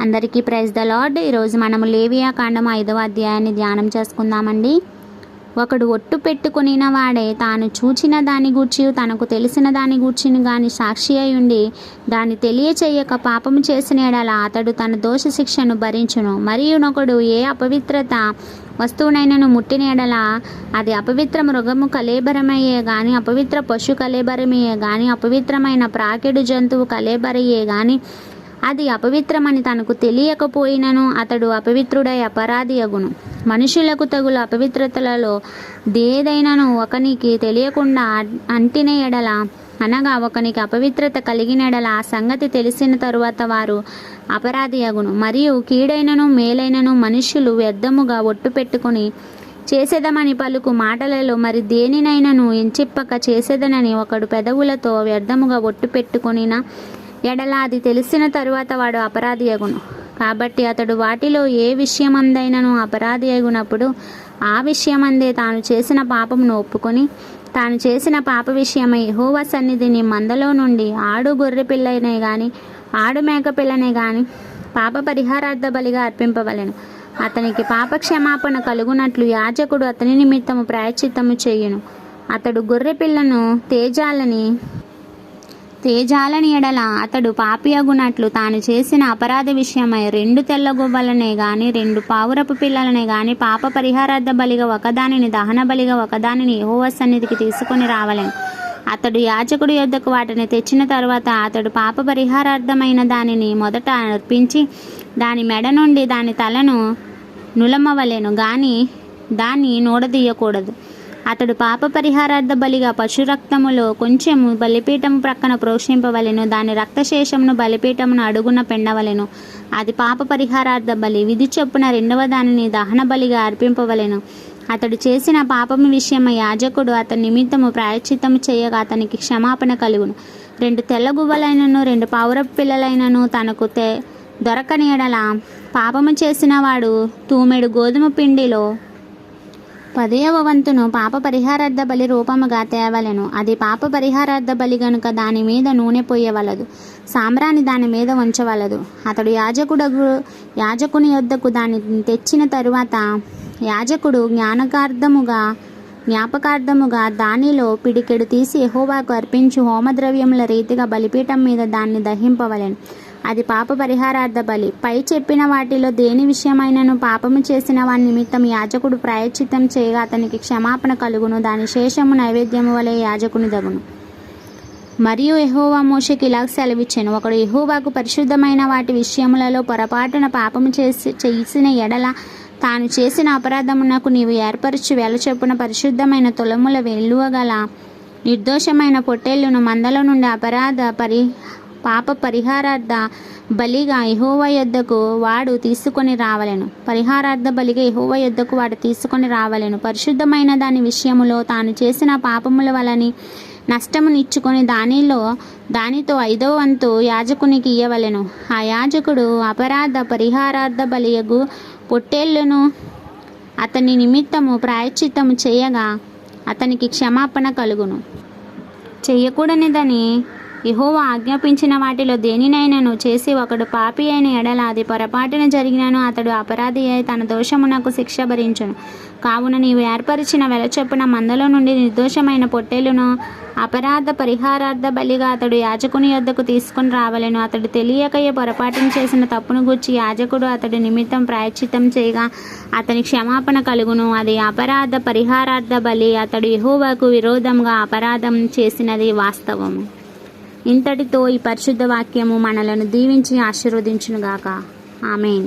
అందరికీ praise the lord. ఈరోజు మనము లేవియా కాండం 5వ అధ్యాయాన్ని ధ్యానం చేసుకుందామండి. ఒకడు ఒట్టు పెట్టుకునిన వాడే తాను చూచిన దాని గూర్చి తనకు తెలిసిన దాని గూర్చిని గాని సాక్షి అయి ఉండి దాన్ని తెలియచేయక పాపము చేసిన ఎడల అతడు తన దోష శిక్షను భరించును. మరియునొకడు ఏ అపవిత్రత వస్తువునైనను ముట్టిన ఎడల అది అపవిత్ర మృగము కళేబరమయ్యే గాని అపవిత్ర పశు కళేబరమయ్యే గాని అపవిత్రమైన ప్రాకెడు జంతువు కళేబరయ్యే గాని అది అపవిత్రమని తనకు తెలియకపోయినను అతడు అపవిత్రుడై అపరాధి అగును. మనుషులకు తగులు అపవిత్రతలలో దేదైనను ఒకనికి తెలియకుండా అంటిన ఎడల అనగా ఒకనికి అపవిత్రత కలిగిన ఎడల ఆ సంగతి తెలిసిన తరువాత వారు అపరాధి అగును. మరియు కీడైనను మేలైనను మనుషులు వ్యర్థముగా ఒట్టు పెట్టుకుని చేసేదమని పలుకు మాటలలో మరి దేనినైనను ఎంచిప్పక చేసేదనని ఒకడు పెదవులతో వ్యర్థముగా ఒట్టు పెట్టుకొనిన ఎడల అది తెలిసిన తరువాత వాడు అపరాధి అగును. కాబట్టి అతడు వాటిలో ఏ విషయమందైనను అపరాధి అగునప్పుడు ఆ విషయమందే తాను చేసిన పాపమును ఒప్పుకొని తాను చేసిన పాప విషయమై యెహోవా సన్నిధిని మందలో నుండి ఆడు గొర్రె పిల్లనే గాని ఆడు మేక పిల్లనే గాని పాప పరిహారార్థ బలిగా అర్పింపవలెను. అతనికి పాప క్షమాపణ కలుగునట్లు యాజకుడు అతని నిమిత్తము ప్రాయశ్చిత్తము చేయును. అతడు గొర్రె పిల్లను తేజాలని ఎడల అతడు పాపి అగునట్లు తాను చేసిన అపరాధ విషయమై 2 తెల్ల గువ్వలనే గాని 2 పావురపు పిల్లలనే గాని పాప పరిహారార్థ బలిగా ఒకదానిని దహన బలిగా ఒకదానిని యెహోవా సన్నిధికి తీసుకొని రావలెను. అతడు యాజకుడి యొద్దకు వాటిని తెచ్చిన తరువాత అతడు పాప పరిహారార్థమైన దానిని మొదట అర్పించి దాని మెడ నుండి దాని తలను నులమవలెను గాని దాన్ని నూడదీయకూడదు. అతడు పాప పరిహారార్థ బలిగా పశు రక్తములో కొంచెము బలిపీఠము ప్రక్కన ప్రోక్షింపవలెను. దాని రక్తశేషమును బలిపీఠమును అడుగున పెండవలెను. అది పాప పరిహారార్థ బలి. విధి చొప్పున 2వ దానిని దహన బలిగా అర్పింపవలెను. అతడు చేసిన పాపము విషయమై యాజకుడు అతని నిమిత్తము ప్రాయశ్చిత్తము చేయగా అతనికి క్షమాపణ కలుగును. 2 తెల్ల గువ్వలైనను 2 పావురపు పిల్లలైనను తనకు దొరకని ఎడల పాపము చేసిన వాడు తూమెడు గోధుమ పిండిలో 10వ వంతును పాప పరిహారార్థ బలి రూపముగా తేవలెను. అది పాప పరిహారార్థ బలి గనుక దాని మీద నూనె పోయవలదు, సాంబ్రాణి దాని మీద ఉంచవలదు. అతడు యాజకుని యొద్దకు దాన్ని తెచ్చిన తరువాత యాజకుడు జ్ఞాపకార్థముగా దానిలో పిడికెడు తీసి యెహోవాకు అర్పించు హోమద్రవ్యముల రీతిగా బలిపీఠం మీద దాన్ని దహింపవలెను. అది పాప పరిహారార్థ బలి. పై చెప్పిన వాటిలో దేని విషయమైనను పాపము చేసిన వాని నిమిత్తం యాజకుడు ప్రాయశ్చిత్తం చేయగా అతనికి క్షమాపణ కలుగును. దాని శేషము నైవేద్యము వలె యాజకుని దగును. మరియు యెహోవా మోషేకి ఇలా సెలవిచ్చెను. ఒకడు యెహోవాకు పరిశుద్ధమైన వాటి విషయములలో పొరపాటున పాపము చేసిన ఎడల తాను చేసిన అపరాధమునకు నీవు ఏర్పరచు వేల చొప్పున పరిశుద్ధమైన తులముల వెలువగల నిర్దోషమైన పొట్టేళ్లను మందలో నుండి పాప పరిహారార్థ బలిగా యెహోవా యొద్దకు వాడు తీసుకొని రావలెను. పరిహారార్థ బలిగా యెహోవా యొద్దకు వాడు తీసుకొని రావలెను. పరిశుద్ధమైన దాని విషయములో తాను చేసిన పాపముల వలని నష్టమునిచ్చుకొని దానితో 5వ వంతు యాజకునికి ఇయ్యవలెను. ఆ యాజకుడు అపరాధ పరిహారార్థ బలియగు పొట్టేళ్లను అతని నిమిత్తము ప్రాయశ్చిత్తము చేయగా అతనికి క్షమాపణ కలుగును. చెయ్యకూడనిదని యెహోవా ఆజ్ఞాపించిన వాటిలో దేనినైనను చేసి ఒకడు పాపి అయిన ఎడల అది పొరపాటున జరిగినను అతడు అపరాధి అయి తన దోషమునకు శిక్ష భరించును. కావున నీవు ఏర్పరిచిన వెల చొప్పున మందలో నుండి నిర్దోషమైన పొట్టేలును అపరాధ పరిహారార్థ బలిగా అతడు యాజకుని యొద్దకు తీసుకొని రావలెను. అతడు తెలియకయే పొరపాటును చేసిన తప్పును గూర్చి యాజకుడు అతడి నిమిత్తం ప్రాయశ్చిత్తం చేయగా అతని క్షమాపణ కలుగును. అది అపరాధ పరిహారార్థ బలి. అతడు యెహోవాకు విరోధంగా అపరాధం చేసినది వాస్తవము. ఇంతటితో ఈ పరిశుద్ధ వాక్యము మనలను దీవించి ఆశీర్వదించునుగాక. ఆమేన్.